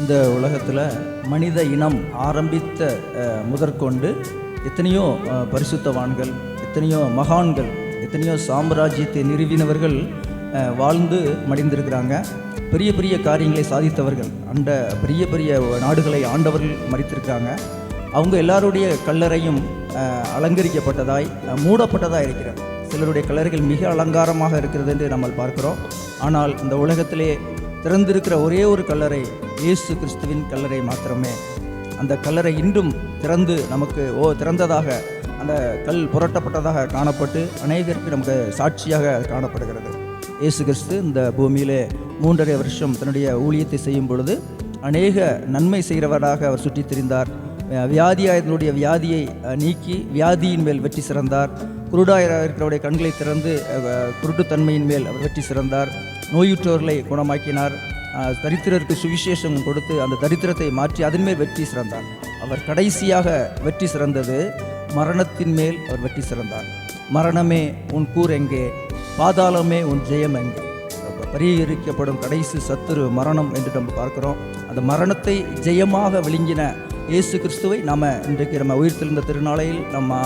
இந்த உலகத்தில் மனித இனம் ஆரம்பித்த முதற்கொண்டு எத்தனையோ பரிசுத்தவான்கள், எத்தனையோ மகான்கள், எத்தனையோ சாம்ராஜ்யத்தை நிறுவினவர்கள் வாழ்ந்து மடிந்திருக்கிறாங்க. பெரிய பெரிய காரியங்களை சாதித்தவர்கள், அந்த பெரிய பெரிய நாடுகளை ஆண்டவர்கள் மறித்திருக்காங்க. அவங்க எல்லாருடைய கல்லறையும் அலங்கரிக்கப்பட்டதாய் மூடப்பட்டதாக இருக்கிறது. சிலருடைய கல்லறைகள் மிக அலங்காரமாக இருக்கிறது என்று நம்ம பார்க்கிறோம். ஆனால் இந்த உலகத்திலே திறந்திருக்கிற ஒரே ஒரு கல்லறை இயேசு கிறிஸ்துவின் கல்லறை மாத்திரமே. அந்த கல்லறை இன்றும் திறந்து நமக்கு திறந்ததாக, அந்த கல் புரட்டப்பட்டதாக காணப்பட்டு அநேகருக்கு நமக்கு சாட்சியாக காணப்படுகிறது. இயேசு கிறிஸ்து இந்த பூமியிலே 3.5 வருஷம் தன்னுடைய ஊழியத்தை செய்யும் பொழுது அநேக நன்மை செய்கிறவராக அவர் சுற்றி திரிந்தார். வியாதியாயர்களுடைய வியாதியை நீக்கி வியாதியின் மேல் வெற்றி சிறந்தார். குருடாயிருக்கிறவருடைய கண்களை திறந்து குருட்டுத்தன்மையின் மேல் அவர் வெற்றி சிறந்தார். நோயுற்றவர்களை குணமாக்கினார். தரித்திரருக்கு சுவிசேஷம் கொடுத்து அந்த தரித்திரத்தை மாற்றி அதன் மேல் வெற்றி சிறந்தார். அவர் கடைசியாக வெற்றி சிறந்தது மரணத்தின் மேல் அவர் வெற்றி சிறந்தார். மரணமே உன் கூர் எங்கே, பாதாளமே உன் ஜெயம் எங்கே. பரிகரிக்கப்படும் கடைசி சத்துரு மரணம் என்று நம்ம பார்க்கிறோம். அந்த மரணத்தை ஜெயமாக விழுங்கின இயேசு கிறிஸ்துவை இன்றைக்கு நம்ம உயிர்த்தெழுந்த திருநாளையில் நம்ம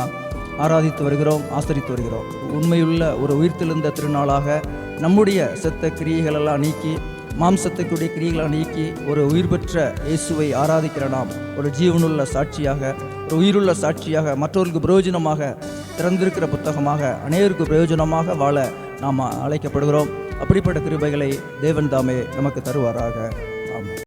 ஆராதித்து வருகிறோம், ஆசரித்து வருகிறோம். உண்மையுள்ள ஒரு உயிர்த்தெழுந்த திருநாளாக நம்முடைய செத்த கிரியைகளெல்லாம் நீக்கி, மாம்சத்துக்குடைய கிரியைகளை நீக்கி ஒரு உயிர் பெற்ற இயேசுவை ஆராதிக்கிற நாம் ஒரு ஜீவனுள்ள சாட்சியாக, ஒரு உயிருள்ள சாட்சியாக, மற்றவர்களுக்கு பிரயோஜனமாக, திறந்திருக்கிற புத்தகமாக, அநேகருக்கு பிரயோஜனமாக வாழ நாம் அழைக்கப்படுகிறோம். அப்படிப்பட்ட கிருபைகளை தேவன் தாமே நமக்கு தருவாராக.